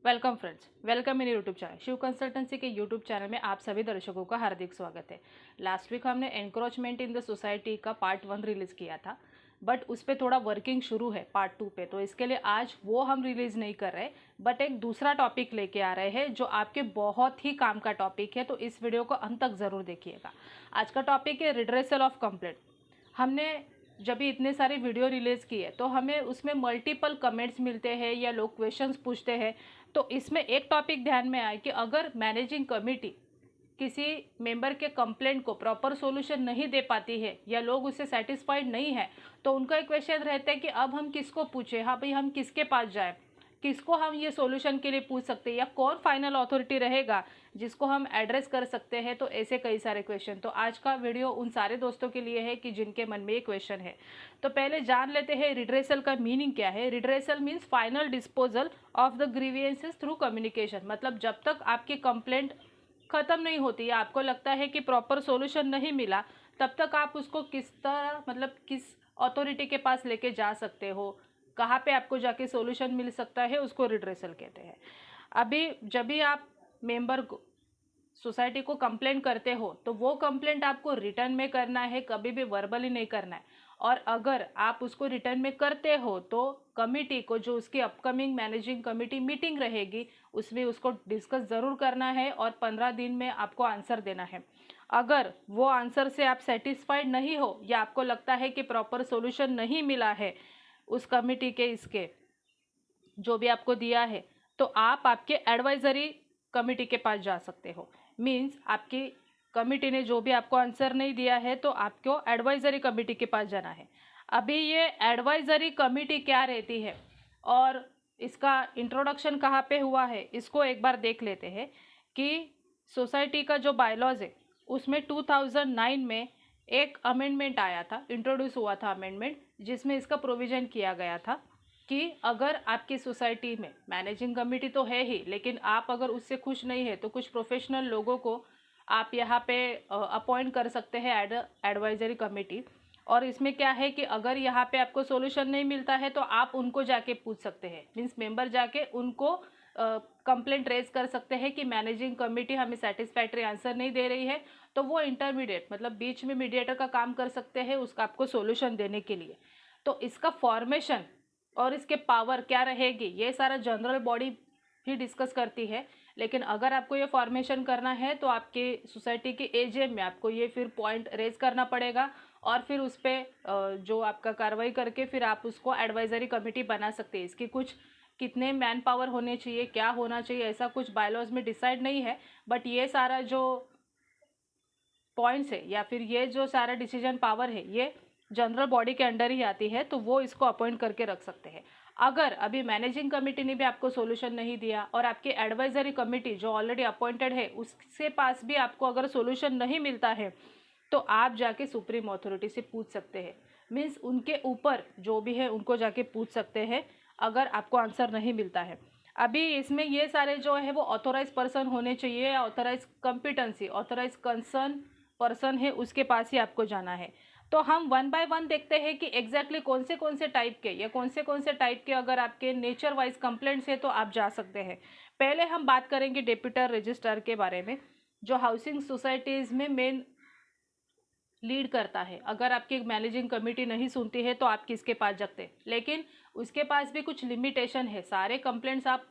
Welcome friends, welcome मेरे YouTube channel Shiv consultancy के YouTube channel में आप सभी दर्शकों का हार्दिक स्वागत है। लास्ट वीक हमने एनक्रोचमेंट इन द सोसाइटी का पार्ट 1 रिलीज़ किया था, बट उस पर थोड़ा वर्किंग शुरू है पार्ट 2 पे, तो इसके लिए आज वो हम रिलीज़ नहीं कर रहे, बट एक दूसरा टॉपिक लेके आ रहे हैं जो आपके बहुत ही काम का टॉपिक है। तो इस वीडियो को अंत तक ज़रूर देखिएगा। आज का टॉपिक है रिड्रेसल ऑफ कंप्लेंट। हमने जब भी इतने सारे वीडियो रिलीज़ किए तो हमें उसमें मल्टीपल कमेंट्स मिलते हैं या लोग क्वेश्चंस पूछते हैं। तो इसमें एक टॉपिक ध्यान में आए कि अगर मैनेजिंग कमेटी किसी मेंबर के कंप्लेंट को प्रॉपर सॉल्यूशन नहीं दे पाती है या लोग उससे सेटिस्फाइड नहीं है, तो उनका एक क्वेश्चन रहता है कि अब हम किसको पूछें। हाँ भाई, हम किसके पास जाएं, किसको हम ये सॉल्यूशन के लिए पूछ सकते हैं, या कौन फाइनल अथॉरिटी रहेगा जिसको हम एड्रेस कर सकते हैं। तो ऐसे कई सारे क्वेश्चन। तो आज का वीडियो उन सारे दोस्तों के लिए है कि जिनके मन में ये क्वेश्चन है। तो पहले जान लेते हैं रिड्रेसल का मीनिंग क्या है। Redressal means final disposal of the grievances through communication. मतलब जब तक आपकी कंप्लेंट ख़त्म नहीं होती या आपको लगता है कि प्रॉपर सॉल्यूशन नहीं मिला, तब तक आप उसको किस तरह, मतलब किस अथॉरिटी के पास लेके जा सकते हो, कहाँ पे आपको जाके सॉल्यूशन मिल सकता है, उसको रिड्रेसल कहते हैं। अभी जब भी आप मेंबर को सोसाइटी को कंप्लेंट करते हो तो वो कंप्लेंट आपको रिटर्न में करना है, कभी भी वर्बली नहीं करना है। और अगर आप उसको रिटर्न में करते हो तो कमिटी को, जो उसकी अपकमिंग मैनेजिंग कमिटी मीटिंग रहेगी, उसमें उसको डिस्कस ज़रूर करना है और 15 दिन में आपको आंसर देना है। अगर वो आंसर से आप सेटिस्फाइड नहीं हो या आपको लगता है कि प्रॉपर सॉल्यूशन नहीं मिला है उस कमिटी के इसके जो भी आपको दिया है, तो आप आपके एडवाइजरी कमिटी के पास जा सकते हो। मीन्स आपकी कमिटी ने जो भी आपको आंसर नहीं दिया है तो आपको एडवाइजरी कमिटी के पास जाना है। अभी ये एडवाइजरी कमिटी क्या रहती है और इसका इंट्रोडक्शन कहाँ पे हुआ है, इसको एक बार देख लेते हैं कि सोसाइटी का जो बायलॉज है उसमें 2009 में एक अमेंडमेंट आया था, इंट्रोड्यूस हुआ था अमेंडमेंट, जिसमें इसका प्रोविज़न किया गया था कि अगर आपकी सोसाइटी में मैनेजिंग कमेटी तो है ही, लेकिन आप अगर उससे खुश नहीं है तो कुछ प्रोफेशनल लोगों को आप यहाँ पे अपॉइंट कर सकते हैं एडवाइजरी कमेटी। और इसमें क्या है कि अगर यहाँ पे आपको सॉल्यूशन नहीं मिलता है तो आप उनको जाके पूछ सकते हैं। मीन्स मेंबर जाके उनको कंप्लेंट रेज कर सकते हैं कि मैनेजिंग कमेटी हमें सेटिस्फैक्ट्री आंसर नहीं दे रही है। तो वो इंटरमीडिएट, मतलब बीच में मीडिएटर का काम कर सकते हैं उसका आपको सॉल्यूशन देने के लिए। तो इसका फॉर्मेशन और इसके पावर क्या रहेगी, ये सारा जनरल बॉडी ही डिस्कस करती है। लेकिन अगर आपको ये फॉर्मेशन करना है तो आपके सोसाइटी के एजीएम में आपको ये फिर पॉइंट रेज करना पड़ेगा और फिर उस पर जो आपका कार्रवाई करके फिर आप उसको एडवाइजरी कमेटी बना सकते हैं। इसकी कुछ कितने मैन पावर होने चाहिए, क्या होना चाहिए, ऐसा कुछ बायलॉज में डिसाइड नहीं है, बट ये सारा जो पॉइंट्स है या फिर ये जो सारा डिसीजन पावर है ये जनरल बॉडी के अंडर ही आती है, तो वो इसको अपॉइंट करके रख सकते हैं। अगर अभी मैनेजिंग कमेटी ने भी आपको सॉल्यूशन नहीं दिया और आपकी एडवाइजरी कमेटी जो ऑलरेडी अपॉइंटेड है उसके पास भी आपको अगर सॉल्यूशन नहीं मिलता है, तो आप जाके सुप्रीम अथॉरिटी से पूछ सकते हैं। मीन्स उनके ऊपर जो भी है उनको जाके पूछ सकते हैं अगर आपको आंसर नहीं मिलता है। अभी इसमें ये सारे जो है वो ऑथोराइज पर्सन होने चाहिए या authorise competency, authorise concern person है उसके पास ही आपको जाना है। तो हम वन बाय वन देखते हैं कि एग्जैक्टली कौन से टाइप के या कौन से टाइप के अगर आपके नेचर वाइज कंप्लेंट्स है तो आप जा सकते हैं। पहले हम बात करेंगे डेप्यूटर रजिस्ट्रार के बारे में, जो हाउसिंग सोसाइटीज़ में मेन लीड करता है। अगर आपकी मैनेजिंग कमेटी नहीं सुनती है तो आप किसके पास जाते हैं, लेकिन उसके पास भी कुछ लिमिटेशन है। सारे कंप्लेंट्स आप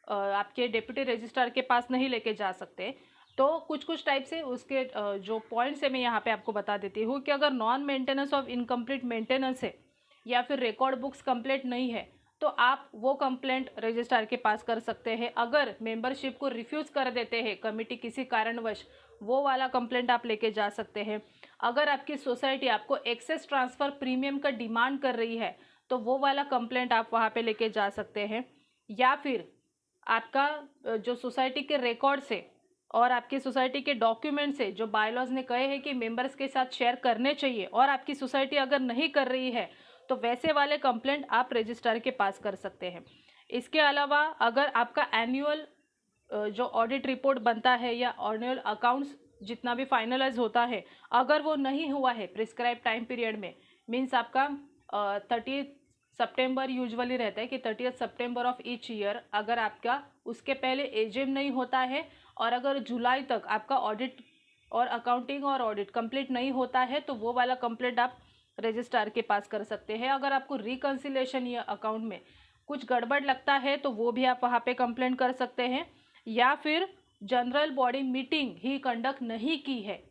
आपके डेप्यूटी रजिस्ट्रार के पास नहीं लेके जा सकते। तो कुछ टाइप से उसके जो पॉइंट्स है मैं यहाँ पे आपको बता देती हूँ कि अगर non maintenance of incomplete maintenance है या फिर रिकॉर्ड बुक्स कंप्लीट नहीं है तो आप वो कंप्लेंट रजिस्ट्रार के पास कर सकते हैं। अगर मेंबरशिप को रिफ्यूज़ कर देते हैं कमेटी किसी कारणवश, वो वाला कंप्लेंट आप लेके जा सकते हैं। अगर आपकी सोसाइटी आपको एक्सेस ट्रांसफ़र प्रीमियम का डिमांड कर रही है तो वो वाला कंप्लेंट आप वहाँ पे लेके जा सकते हैं। या फिर आपका जो सोसाइटी के रिकॉर्ड्स है और आपकी सोसाइटी के डॉक्यूमेंट्स है जो बायलॉज ने कहे हैं कि मेंबर्स के साथ शेयर करने चाहिए और आपकी सोसाइटी अगर नहीं कर रही है तो वैसे वाले कंप्लेंट आप रजिस्ट्रार के पास कर सकते हैं। इसके अलावा अगर आपका एनुअल जो ऑडिट रिपोर्ट बनता है या एनुअल अकाउंट्स जितना भी फाइनलाइज होता है, अगर वो नहीं हुआ है प्रिस्क्राइब टाइम पीरियड में, मीन्स आपका 30 सितंबर यूजुअली रहता है कि 30 सितंबर ऑफ ईच ईयर, अगर आपका उसके पहले एजीएम नहीं होता है और अगर जुलाई तक आपका ऑडिट और अकाउंटिंग और ऑडिट कंप्लीट नहीं होता है तो वो वाला कंप्लेंट आप रजिस्ट्रार के पास कर सकते हैं। अगर आपको रिकंसिलेशन या अकाउंट में कुछ गड़बड़ लगता है तो वो भी आप वहाँ पे कंप्लेंट कर सकते हैं। या फिर जनरल बॉडी मीटिंग ही कंडक्ट नहीं की है,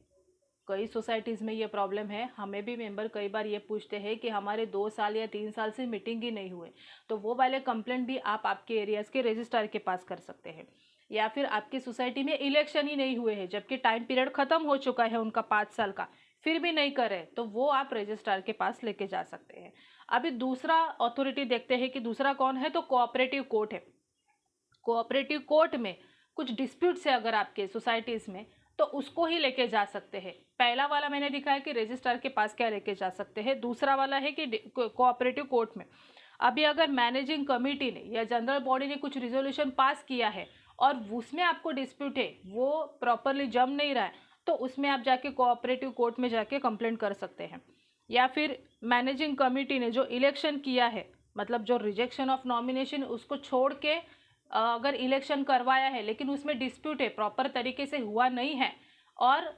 कई सोसाइटीज़ में ये प्रॉब्लम है। हमें भी मेंबर कई बार ये पूछते हैं कि हमारे 2 साल या 3 साल से मीटिंग ही नहीं हुए, तो वो वाले कंप्लेंट भी आप आपके एरियाज़ के रजिस्ट्रार के पास कर सकते हैं। या फिर आपकी सोसाइटी में इलेक्शन ही नहीं हुए हैं जबकि टाइम पीरियड ख़त्म हो चुका है उनका 5 साल का, फिर भी नहीं करे, तो वो आप रजिस्ट्रार के पास लेके जा सकते हैं। अभी दूसरा अथॉरिटी देखते हैं कि दूसरा कौन है, तो कोऑपरेटिव कोर्ट है। कोऑपरेटिव कोर्ट में कुछ डिस्प्यूट्स है अगर आपके सोसाइटीज़ में, तो उसको ही लेके जा सकते हैं। पहला वाला मैंने दिखाया कि रजिस्ट्रार के पास क्या लेके जा सकते हैं, दूसरा वाला है कि कोऑपरेटिव कोर्ट में अभी अगर मैनेजिंग कमेटी ने या जनरल बॉडी ने कुछ रिजोल्यूशन पास किया है और उसमें आपको डिस्प्यूट है, वो प्रॉपरली जम नहीं रहा है, तो उसमें आप जाके कोऑपरेटिव कोर्ट में जाके कंप्लेंट कर सकते हैं। या फिर मैनेजिंग कमेटी ने जो इलेक्शन किया है, मतलब जो रिजेक्शन ऑफ नॉमिनेशन उसको छोड़ के अगर इलेक्शन करवाया है लेकिन उसमें डिस्प्यूट है, प्रॉपर तरीके से हुआ नहीं है और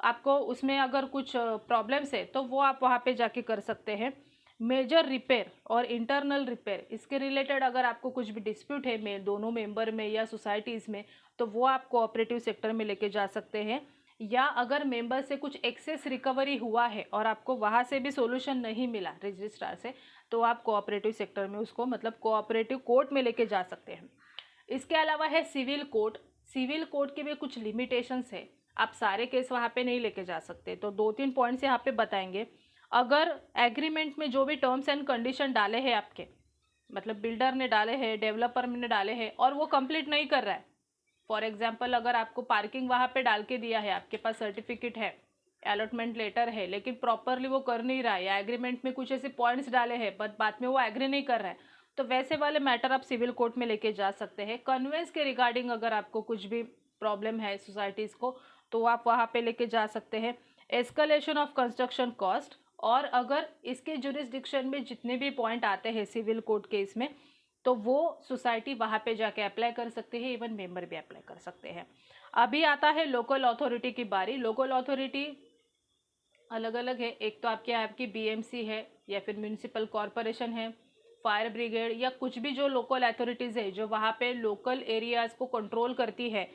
आपको उसमें अगर कुछ प्रॉब्लम्स है, तो वो आप वहाँ पे जाके कर सकते हैं। मेजर रिपेयर और इंटरनल रिपेयर, इसके रिलेटेड अगर आपको कुछ भी डिस्प्यूट है में दोनों मेंबर में या सोसाइटीज़ में, तो वो आप कोऑपरेटिव सेक्टर में लेके जा सकते हैं। या अगर मेंबर से कुछ एक्सेस रिकवरी हुआ है और आपको वहाँ से भी सोल्यूशन नहीं मिला रजिस्ट्रार से, तो आप कोऑपरेटिव सेक्टर में उसको मतलब कोऑपरेटिव कोर्ट में लेके जा सकते हैं। इसके अलावा है सिविल कोर्ट। सिविल कोर्ट के भी कुछ लिमिटेशंस है, आप सारे केस वहाँ पे नहीं लेके जा सकते, तो 2-3 पॉइंट्स यहाँ पे बताएंगे। अगर एग्रीमेंट में जो भी टर्म्स एंड कंडीशन डाले हैं आपके, मतलब बिल्डर ने डाले हैं, डेवलपर ने डाले हैं और वो कंप्लीट नहीं कर रहा है, फॉर एग्जांपल अगर आपको पार्किंग वहाँ पे डाल के दिया है, आपके पास सर्टिफिकेट है, अलॉटमेंट लेटर है, लेकिन प्रॉपरली वो कर नहीं रहा है, या एग्रीमेंट में कुछ ऐसे पॉइंट्स डाले हैं बट बाद में वो एग्री नहीं कर रहा है, तो वैसे वाले मैटर आप सिविल कोर्ट में लेके जा सकते हैं। कन्वेंस के रिगार्डिंग अगर आपको कुछ भी प्रॉब्लम है सोसाइटीज़ को, तो आप वहाँ पे लेके जा सकते हैं। एस्केलेशन ऑफ कंस्ट्रक्शन कॉस्ट, और अगर इसके जुरिस्डिक्शन में जितने भी पॉइंट आते हैं सिविल कोर्ट केस में, तो वो सोसाइटी वहाँ पे जाके अप्लाई कर सकते हैं, इवन मेंबर भी अप्लाई कर सकते हैं। अभी आता है लोकल अथॉरिटी की बारी। लोकल अथॉरिटी अलग अलग है, एक तो आपकी बीएमसी है या फिर म्यूनिसिपल कॉरपोरेशन है, फायर ब्रिगेड या कुछ भी जो लोकल अथॉरिटीज़ है जो वहाँ पे लोकल एरियाज़ को कंट्रोल करती है,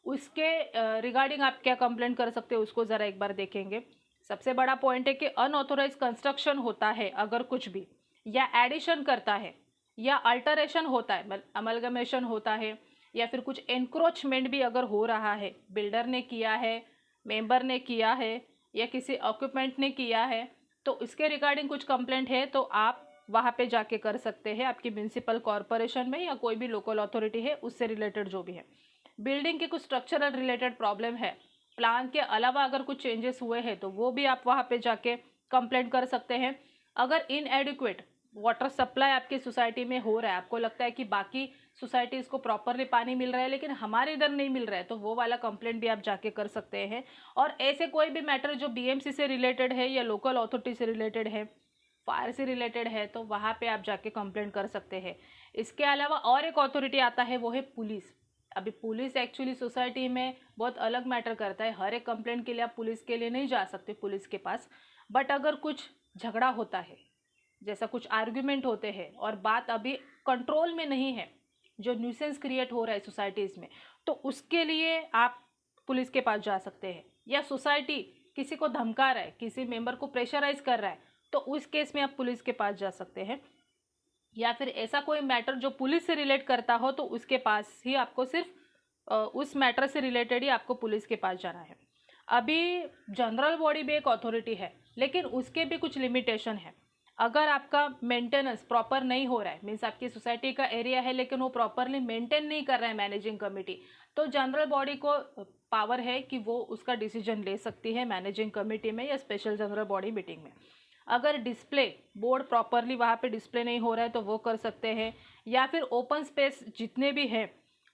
उसके रिगार्डिंग आप क्या कंप्लेंट कर सकते हो उसको ज़रा एक बार देखेंगे। सबसे बड़ा पॉइंट है कि अनऑथोराइज कंस्ट्रक्शन होता है अगर कुछ भी, या एडिशन करता है या अल्टरेशन होता है, अमलगमेशन होता है, या फिर कुछ एनक्रोचमेंट भी अगर हो रहा है, बिल्डर ने किया है, मेंबर ने किया है या किसी ऑक्यूपेंट ने किया है, तो इसके रिगार्डिंग कुछ कंप्लेंट है तो आप वहाँ पे जाके कर सकते हैं, आपकी म्यूनिसिपल कॉरपोरेशन में या कोई भी लोकल अथॉरिटी है उससे रिलेटेड जो भी है। बिल्डिंग की कुछ स्ट्रक्चरल रिलेटेड प्रॉब्लम है, प्लान के अलावा अगर कुछ चेंजेस हुए हैं, तो वो भी आप वहाँ पे जाके कंप्लेंट कर सकते हैं। अगर इनएडिक्वेट वाटर सप्लाई आपकी सोसाइटी में हो रहा है, आपको लगता है कि बाकी सोसाइटीज़ को प्रॉपरली पानी मिल रहा है लेकिन हमारे इधर नहीं मिल रहा है, तो वो वाला कंप्लेंट भी आप जाके कर सकते हैं। और ऐसे कोई भी मैटर जो बीएमसी से रिलेटेड है या लोकल अथॉरिटी से रिलेटेड है, फायर से रिलेटेड है, तो वहाँ पे आप जाके कंप्लेंट कर सकते हैं। इसके अलावा और एक अथॉरिटी आता है, वो है पुलिस। अभी पुलिस एक्चुअली सोसाइटी में बहुत अलग मैटर करता है, हर एक कंप्लेंट के लिए आप पुलिस के लिए नहीं जा सकते पुलिस के पास, बट अगर कुछ झगड़ा होता है, जैसा कुछ आर्ग्यूमेंट होते हैं और बात अभी कंट्रोल में नहीं है, जो न्यूसेंस क्रिएट हो रहा है सोसाइटीज़ में, तो उसके लिए आप पुलिस के पास जा सकते हैं। या सोसाइटी किसी को धमका रहा है, किसी मेंबर को प्रेशराइज कर रहा है, तो उस केस में आप पुलिस के पास जा सकते हैं। या फिर ऐसा कोई मैटर जो पुलिस से रिलेट करता हो, तो उसके पास ही आपको सिर्फ उस मैटर से रिलेटेड ही आपको पुलिस के पास जाना है। अभी जनरल बॉडी भी एक अथॉरिटी है, लेकिन उसके भी कुछ लिमिटेशन है। अगर आपका मेंटेनेंस प्रॉपर नहीं हो रहा है, मीन्स आपकी सोसाइटी का एरिया है लेकिन वो प्रॉपरली मेंटेन नहीं कर रहा है मैनेजिंग कमेटी, तो जनरल बॉडी को पावर है कि वो उसका डिसीजन ले सकती है मैनेजिंग कमेटी में या स्पेशल जनरल बॉडी मीटिंग में। अगर डिस्प्ले बोर्ड प्रॉपरली वहाँ पे डिस्प्ले नहीं हो रहा है, तो वो कर सकते हैं। या फिर ओपन स्पेस जितने भी हैं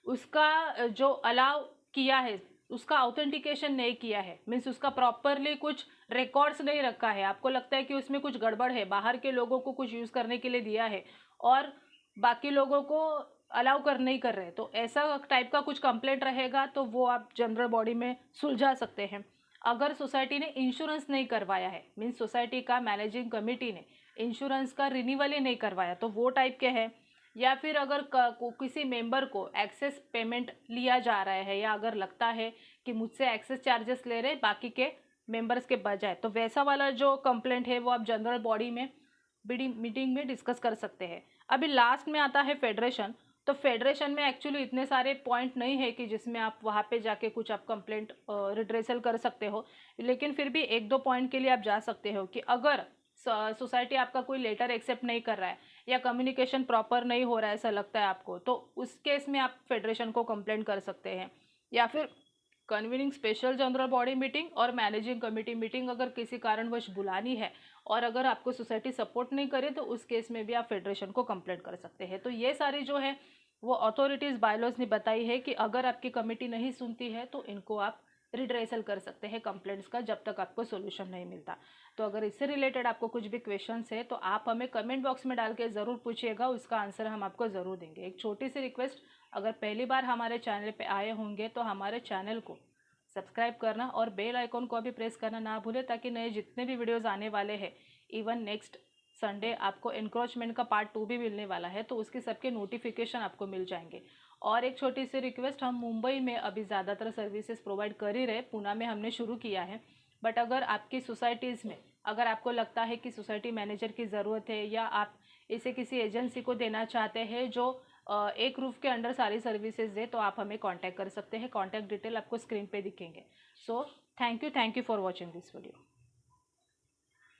उसका जो अलाउ किया है उसका ऑथेंटिकेशन नहीं किया है, मीन्स उसका प्रॉपरली कुछ रिकॉर्ड्स नहीं रखा है, आपको लगता है कि उसमें कुछ गड़बड़ है, बाहर के लोगों को कुछ यूज़ करने के लिए दिया है और बाकी लोगों को अलाउ कर नहीं कर रहे, तो ऐसा टाइप का कुछ कंप्लेंट रहेगा तो वो आप जनरल बॉडी में सुलझा सकते हैं। अगर सोसाइटी ने इंश्योरेंस नहीं करवाया है, मीन्स सोसाइटी का मैनेजिंग कमेटी ने इंश्योरेंस का रिन्यूअल ही नहीं करवाया, तो वो टाइप के हैं। या फिर अगर किसी मेंबर को एक्सेस पेमेंट लिया जा रहा है, या अगर लगता है कि मुझसे एक्सेस चार्जेस ले रहे बाकी के मेंबर्स के बजाय, तो वैसा वाला जो कंप्लेंट है वो आप जनरल बॉडी में मीटिंग में डिस्कस कर सकते हैं। अभी लास्ट में आता है फेडरेशन। तो फेडरेशन में एक्चुअली इतने सारे पॉइंट नहीं है कि जिसमें आप वहाँ पे जाके कुछ आप कंप्लेंट रिड्रेसल कर सकते हो, लेकिन फिर भी एक दो पॉइंट के लिए आप जा सकते हो कि अगर सोसाइटी आपका कोई लेटर एक्सेप्ट नहीं कर रहा है या कम्युनिकेशन प्रॉपर नहीं हो रहा है ऐसा लगता है आपको, तो उस केस में आप फेडरेशन को कंप्लेंट कर सकते हैं। या फिर convening special general body meeting और मैनेजिंग कमेटी मीटिंग अगर किसी कारणवश बुलानी है और अगर आपको सोसाइटी सपोर्ट नहीं करे, तो उस केस में भी आप फेडरेशन को कंप्लेंट कर सकते हैं। तो ये सारी जो है वो अथॉरिटीज़ बायलॉज ने बताई है कि अगर आपकी कमेटी नहीं सुनती है तो इनको आप रिड्रेसल कर सकते हैं कंप्लेंट्स का, जब तक आपको सोल्यूशन नहीं मिलता। तो अगर इससे रिलेटेड आपको कुछ भी क्वेश्चंस है तो आप हमें कमेंट बॉक्स में डाल के ज़रूर पूछिएगा, उसका आंसर हम आपको ज़रूर देंगे। एक छोटी सी रिक्वेस्ट, अगर पहली बार हमारे चैनल पे आए होंगे तो हमारे चैनल को सब्सक्राइब करना और बेल आइकॉन को भी प्रेस करना ना भूलें, ताकि नए जितने भी वीडियोज़ आने वाले हैं, इवन नेक्स्ट संडे आपको एनक्रोचमेंट का पार्ट 2 भी मिलने वाला है, तो उसके सबके नोटिफिकेशन आपको मिल जाएंगे। और एक छोटी सी रिक्वेस्ट, हम मुंबई में अभी ज़्यादातर सर्विसेज प्रोवाइड कर ही रहे, पूना में हमने शुरू किया है, बट अगर आपकी सोसाइटीज़ में अगर आपको लगता है कि सोसाइटी मैनेजर की ज़रूरत है या आप इसे किसी एजेंसी को देना चाहते हैं जो एक रूफ के अंडर सारी सर्विसेज दे, तो आप हमें कांटेक्ट कर सकते हैं। कांटेक्ट डिटेल आपको स्क्रीन पे दिखेंगे। So thank you for watching this video.